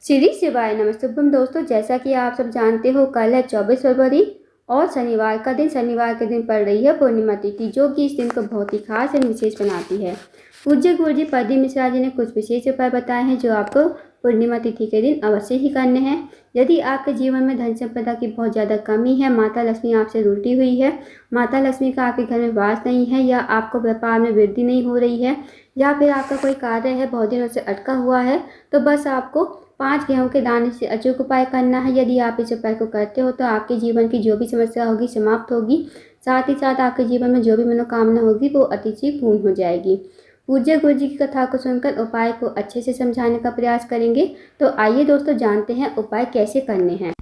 श्री शिवाय नमस्तुभ्यम। दोस्तों, जैसा कि आप सब जानते हो, कल है 24 फरवरी और शनिवार का दिन। शनिवार के दिन पड़ रही है पूर्णिमा तिथि, जो कि इस दिन को बहुत ही खास एवं विशेष बनाती है। पूज्य गुरुजी प्रदीप मिश्रा जी ने कुछ विशेष उपाय बताए हैं जो आपको पूर्णिमा तिथि के दिन अवश्य ही करने हैं। यदि आपके जीवन में धन संपदा की बहुत ज़्यादा कमी है, माता लक्ष्मी आपसे रूठी हुई है, माता लक्ष्मी का आपके घर में वास नहीं है, या आपको व्यापार में वृद्धि नहीं हो रही है, या फिर आपका कोई कार्य है बहुत दिनों से अटका हुआ है, तो बस आपको 5 गेहूं के दाने से अचूक उपाय करना है। यदि आप इस उपाय को करते हो तो आपके जीवन की जो भी समस्या होगी समाप्त होगी, साथ ही साथ आपके जीवन में जो भी मनोकामना होगी वो अतिशीघ्र पूर्ण हो जाएगी। पूज्य गुरु जी की कथा को सुनकर उपाय को अच्छे से समझाने का प्रयास करेंगे। तो आइए दोस्तों, जानते हैं उपाय कैसे करने हैं।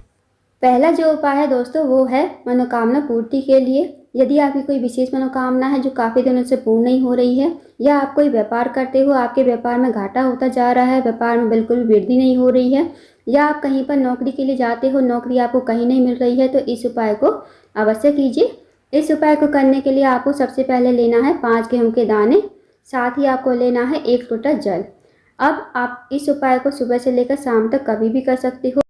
पहला जो उपाय है दोस्तों, वो है मनोकामना पूर्ति के लिए। यदि आपकी कोई विशेष मनोकामना है जो काफ़ी दिनों से पूर्ण नहीं हो रही है, या आप कोई व्यापार करते हो, आपके व्यापार में घाटा होता जा रहा है, व्यापार में बिल्कुल भी वृद्धि नहीं हो रही है, या आप कहीं पर नौकरी के लिए जाते हो, नौकरी आपको कहीं नहीं मिल रही है, तो इस उपाय को अवश्य कीजिए। इस उपाय को करने के लिए आपको सबसे पहले लेना है 5 गेहूं के दाने, साथ ही आपको लेना है 1 लोटा जल। अब आप इस उपाय को सुबह से लेकर शाम तक कभी भी कर सकते हो।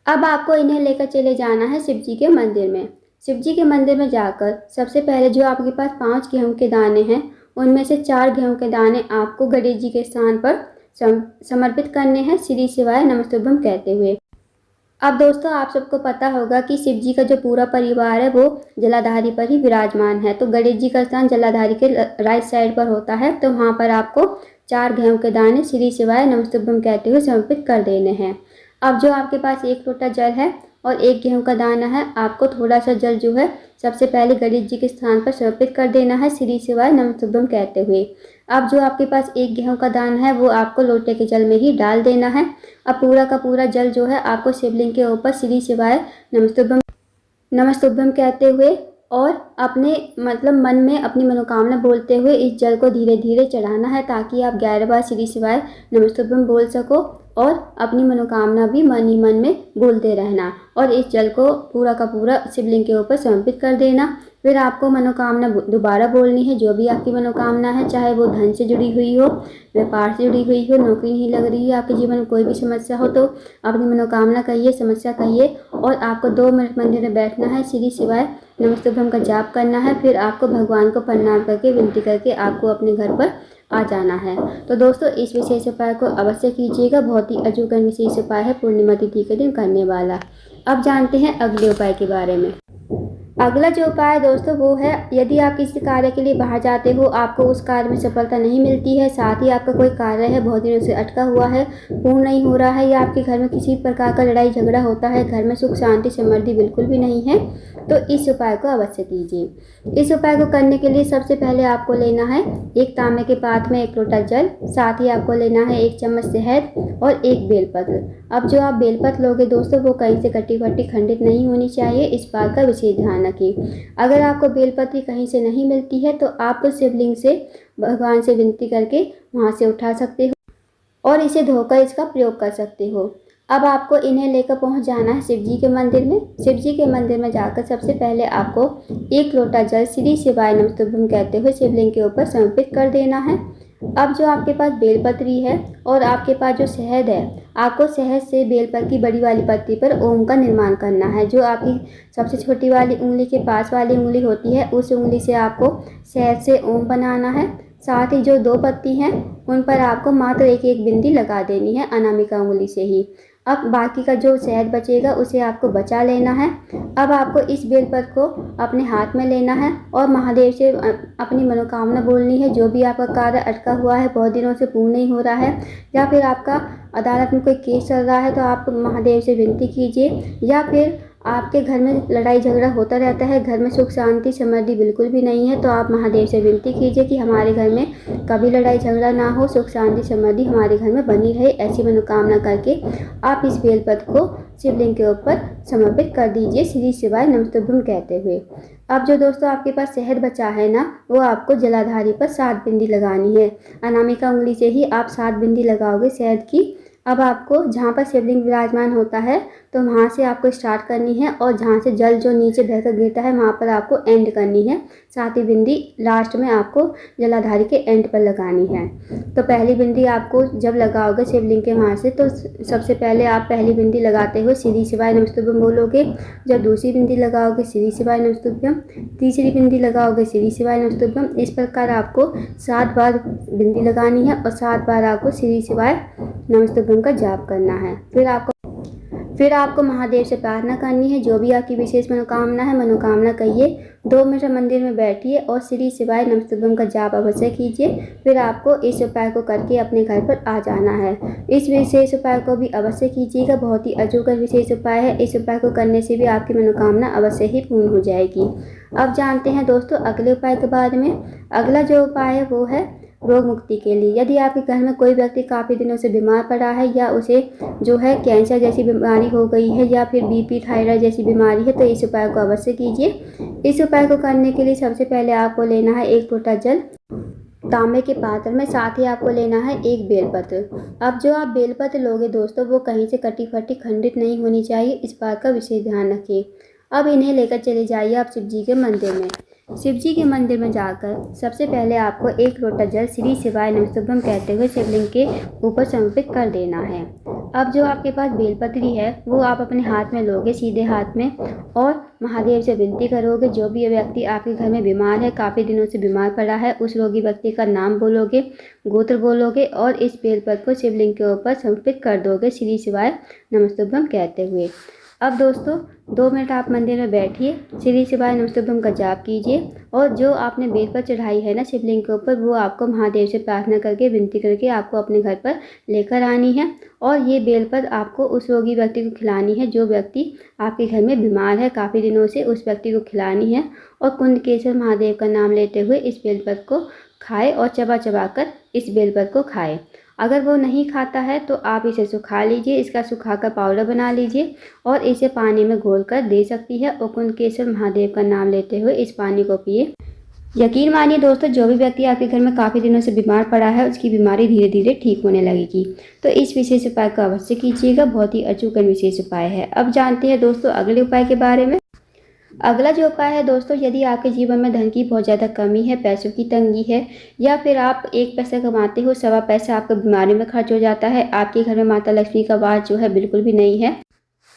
अब आपको इन्हें लेकर चले जाना है शिव जी के मंदिर में। शिव जी के मंदिर में जाकर सबसे पहले जो आपके पास 5 गेहूं के दाने हैं, उनमें से 4 गेहूं के दाने आपको गणेश जी के स्थान पर समर्पित करने हैं, श्री शिवाय नमस्तुभ्यम कहते हुए। अब दोस्तों, आप सबको पता होगा कि शिव जी का जो पूरा परिवार है वो जलाधारी पर ही विराजमान है। तो गणेश जी का स्थान जलाधारी के राइट साइड पर होता है, तो वहाँ पर आपको 4 गेहूं के दाने श्री शिवाय नमस्तुभ्यम कहते हुए समर्पित कर देने हैं। अब जो आपके पास 1 लोटा जल है और 1 गेहूं का दाना है, आपको थोड़ा सा जल जो है सबसे पहले गणेश जी के स्थान पर समर्पित कर देना है, श्री शिवाय नमस्तुभ्यम कहते हुए। अब जो आपके पास 1 गेहूं का दाना है वो आपको लोटे के जल में ही डाल देना है। अब पूरा का पूरा जल जो है आपको शिवलिंग के ऊपर श्री शिवाय नमस्तुभ्यम कहते हुए और अपने मन में अपनी मनोकामना बोलते हुए इस जल को धीरे धीरे चढ़ाना है, ताकि आप 11 बार श्री शिवाय नमस्तुभ्यम बोल सको और अपनी मनोकामना भी मन ही मन में बोलते रहना। और इस जल को पूरा का पूरा शिवलिंग के ऊपर समर्पित कर देना। फिर आपको मनोकामना दोबारा बोलनी है, जो भी आपकी मनोकामना है, चाहे वो धन से जुड़ी हुई हो, व्यापार से जुड़ी हुई हो, नौकरी नहीं लग रही है, आपके जीवन में कोई भी समस्या हो, तो अपनी मनोकामना कहिए, समस्या कहिए, और आपको 2 मिनट मंदिर में बैठना है, श्री शिवाय नमस्तुभ्यम का जाप करना है। फिर आपको भगवान को प्रणाम करके विनती करके आपको अपने घर पर आ जाना है। तो दोस्तों, इस विशेष उपाय को अवश्य कीजिएगा। बहुत ही अचूक विशेष उपाय है पूर्णिमा तिथि के दिन करने वाला। अब जानते हैं अगले उपाय के बारे में। अगला जो उपाय है दोस्तों, वो है यदि आप किसी कार्य के लिए बाहर जाते हो, आपको उस कार्य में सफलता नहीं मिलती है, साथ ही आपका कोई कार्य है बहुत दिनों से अटका हुआ है, पूर्ण नहीं हो रहा है, या आपके घर में किसी प्रकार का लड़ाई झगड़ा होता है, घर में सुख शांति समृद्धि बिल्कुल भी नहीं है, तो इस उपाय को अवश्य कीजिए। इस उपाय को करने के लिए सबसे पहले आपको लेना है 1 तांबे के पात्र में 1 लोटा जल, साथ ही आपको लेना है 1 चम्मच शहद और 1 बेलपत्र। अब जो आप बेलपत्र लोगे दोस्तों, वो कहीं से कटी फटी खंडित नहीं होनी चाहिए, इस बात का विशेष ध्यान रखिए। अगर आपको बेलपत्री कहीं से नहीं मिलती है तो आप तो शिवलिंग से भगवान से विनती करके वहाँ से उठा सकते हो और इसे धोकर इसका प्रयोग कर सकते हो। अब आपको इन्हें लेकर पहुँच जाना है शिव जी के मंदिर में। शिव जी के मंदिर में जाकर सबसे पहले आपको 1 लोटा जल श्री शिवाय नमस्तुभ्यम कहते हुए शिवलिंग के ऊपर समर्पित कर देना है। अब जो आपके पास बेलपत्री है और आपके पास जो शहद है, आपको शहद से बेलपत्र की बड़ी वाली पत्ती पर ओम का निर्माण करना है। जो आपकी सबसे छोटी वाली उंगली के पास वाली उंगली होती है, उस उंगली से आपको शहद से ओम बनाना है। साथ ही जो 2 पत्ती हैं उन पर आपको मात्र एक बिंदी लगा देनी है अनामिका उंगली से ही। अब बाकी का जो शहद बचेगा उसे आपको बचा लेना है। अब आपको इस बेलपत्र को अपने हाथ में लेना है और महादेव से अपनी मनोकामना बोलनी है। जो भी आपका कार्य अटका हुआ है, बहुत दिनों से पूर्ण नहीं हो रहा है, या फिर आपका अदालत में कोई केस चल रहा है, तो आप महादेव से विनती कीजिए। या फिर आपके घर में लड़ाई झगड़ा होता रहता है, घर में सुख शांति समृद्धि बिल्कुल भी नहीं है, तो आप महादेव से विनती कीजिए कि हमारे घर में कभी लड़ाई झगड़ा ना हो, सुख शांति समृद्धि हमारे घर में बनी रहे। ऐसी मनोकामना करके आप इस बेलपत्र को शिवलिंग के ऊपर समर्पित कर दीजिए, श्री शिवाय नमस्तुभ्यम कहते हुए। अब जो दोस्तों आपके पास शहद बचा है ना, वो आपको जलाधारी पर 7 बिंदी लगानी है। अनामिका उंगली से ही आप 7 बिंदी लगाओगे शहद की। अब आपको जहाँ पर शिवलिंग विराजमान होता है, तो वहाँ से आपको स्टार्ट करनी है और जहाँ से जल जो नीचे बहकर गिरता है वहाँ पर आपको एंड करनी है। 7वीं बिंदी लास्ट में आपको जलाधारी के एंड पर लगानी है। तो पहली बिंदी आपको जब लगाओगे शिवलिंग के वहाँ से, तो सबसे पहले आप पहली बिंदी लगाते हुए श्री शिवाय नमस्तुभ्यम बोलोगे। जब दूसरी बिंदी लगाओगे श्री शिवाय नमस्तुभ्यम, तीसरी बिंदी लगाओगे श्री शिवाय नमस्तुभ्यम। इस प्रकार आपको 7 बार बिंदी लगानी है और 7 बार आपको श्री शिवाय नमस्तुभ्यम का जाप करना है। फिर आपको महादेव से प्रार्थना करनी है, जो भी आपकी विशेष मनोकामना है मनोकामना कहिए। 2 मिनट मंदिर में बैठिए और श्री शिवाय नमस्तुभ्यम का जाप अवश्य कीजिए। फिर आपको इस उपाय को करके अपने घर पर आ जाना है। इस विशेष उपाय को भी अवश्य कीजिएगा, बहुत ही अजोड विशेष उपाय है। इस उपाय को करने से भी आपकी मनोकामना अवश्य ही पूर्ण हो जाएगी। अब जानते हैं दोस्तों अगले उपाय के बारे में। अगला जो उपाय है वो है रोग मुक्ति के लिए। यदि आपके घर में कोई व्यक्ति काफ़ी दिनों से बीमार पड़ा है या उसे जो है कैंसर जैसी बीमारी हो गई है या फिर बीपी थायराइड जैसी बीमारी है, तो इस उपाय को अवश्य कीजिए। इस उपाय को करने के लिए सबसे पहले आपको लेना है 1 लोटा जल तांबे के पात्र में, साथ ही आपको लेना है 1 बेलपत्र। अब जो आप बेलपत्र लोगे दोस्तों वो कहीं से कटी फटी खंडित नहीं होनी चाहिए, इस बात का विशेष ध्यान रखिए। अब इन्हें लेकर चले जाइए आप शिव जी के मंदिर में। शिव जी के मंदिर में जाकर सबसे पहले आपको 1 लोटा जल श्री शिवाय नमस्तुभ्यम कहते हुए शिवलिंग के ऊपर समर्पित कर देना है। अब जो आपके पास बेलपत्री है वो आप अपने हाथ में लोगे, सीधे हाथ में, और महादेव से विनती करोगे। जो भी व्यक्ति आपके घर में बीमार है, काफ़ी दिनों से बीमार पड़ा है, उस रोगी व्यक्ति का नाम बोलोगे, गोत्र बोलोगे और इस बेलपत्र को शिवलिंग के ऊपर समर्पित कर दोगे श्री शिवाय नमस्तुभ्यम कहते हुए। अब दोस्तों 2 मिनट आप मंदिर में बैठिए, श्री शिवाय नमस्तुभ्यम का जाप कीजिए और जो आपने बेलपत्र चढ़ाई है ना शिवलिंग के ऊपर, वो आपको महादेव से प्रार्थना करके विनती करके आपको अपने घर पर लेकर आनी है। और ये बेलपत्र आपको उस रोगी व्यक्ति को खिलानी है जो व्यक्ति आपके घर में बीमार है काफ़ी दिनों से, उस व्यक्ति को खिलानी है। और कुंडकेश्वर महादेव का नाम लेते हुए इस बेलपत्र को खाए और चबा चबा कर इस बेलपत्र को खाए। अगर वो नहीं खाता है तो आप इसे सुखा लीजिए, इसका सुखाकर पाउडर बना लीजिए और इसे पानी में घोलकर दे सकती है और कुंडकेश्वर महादेव का नाम लेते हुए इस पानी को पिए। यकीन मानिए दोस्तों, जो भी व्यक्ति आपके घर में काफ़ी दिनों से बीमार पड़ा है उसकी बीमारी धीरे धीरे ठीक होने लगेगी। तो इस विशेष उपाय को अवश्य कीजिएगा, बहुत ही अचूक विशेष उपाय है। अब जानते हैं दोस्तों अगले उपाय के बारे में। अगला जो उपाय है दोस्तों, यदि आपके जीवन में धन की बहुत ज़्यादा कमी है, पैसों की तंगी है, या फिर आप 1 पैसा कमाते हो, सवा पैसा आपका बीमारी में खर्च हो जाता है, आपके घर में माता लक्ष्मी का वास जो है बिल्कुल भी नहीं है,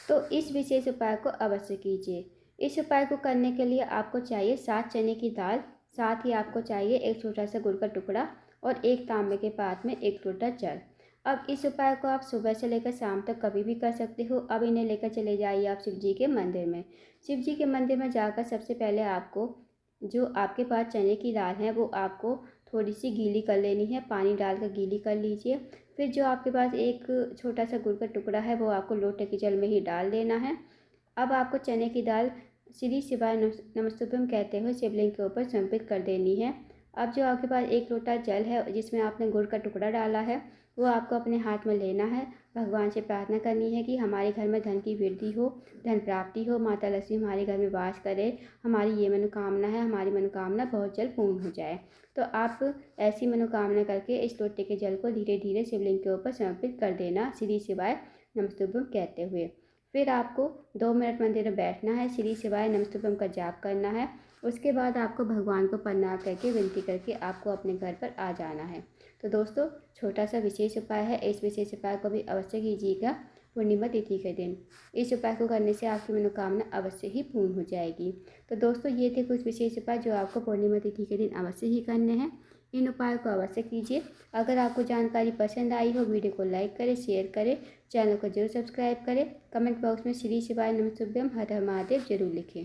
तो इस विशेष उपाय को अवश्य कीजिए। इस उपाय को करने के लिए आपको चाहिए 7 चने की दाल, साथ ही आपको चाहिए 1 छोटा सा गुड़ का टुकड़ा और 1 तांबे के पात्र में 1 लोटा जल। अब इस उपाय को आप सुबह से लेकर शाम तक कभी भी कर सकते हो। अब इन्हें लेकर चले जाइए आप शिव जी के मंदिर में। शिव जी के मंदिर में जाकर सबसे पहले आपको जो आपके पास चने की दाल है वो आपको थोड़ी सी गीली कर लेनी है, पानी डालकर गीली कर लीजिए। फिर जो आपके पास 1 छोटा सा गुड़ का टुकड़ा है वो आपको लोटे के जल में ही डाल देना है। अब आपको चने की दाल श्री शिवाय नमस्तुभ्यम कहते हुए शिवलिंग के ऊपर समर्पित कर देनी है। अब जो आपके पास 1 लोटा जल है जिसमें आपने गुड़ का टुकड़ा डाला है वो आपको अपने हाथ में लेना है। भगवान से प्रार्थना करनी है कि हमारे घर में धन की वृद्धि हो, धन प्राप्ति हो, माता लक्ष्मी हमारे घर में वास करे, हमारी ये मनोकामना है, हमारी मनोकामना बहुत जल्द पूर्ण हो जाए। तो आप ऐसी मनोकामना करके इस लोटे के जल को धीरे धीरे शिवलिंग के ऊपर समर्पित कर देना श्री शिवाय नमस्तुभ्यम कहते हुए। फिर आपको 2 मिनट मंदिर में बैठना है, श्री शिवाय नमस्तुभ्यम का जाप करना है। उसके बाद आपको भगवान को प्रणाम करके विनती करके आपको अपने घर पर आ जाना है। तो दोस्तों छोटा सा विशेष उपाय है, इस विशेष उपाय को भी अवश्य कीजिएगा पूर्णिमा तिथि के दिन। इस उपाय को करने से आपकी मनोकामना अवश्य ही पूर्ण हो जाएगी। तो दोस्तों ये थे कुछ विशेष उपाय जो आपको पूर्णिमा तिथि के दिन अवश्य ही करने हैं। इन उपायों को अवश्य कीजिए। अगर आपको जानकारी पसंद आई हो वीडियो को लाइक करें, शेयर करें, चैनल को जरूर सब्सक्राइब करें। कमेंट बॉक्स में श्री शिवाय नमस्तुभ्यम हर हर महादेव जरूर लिखें।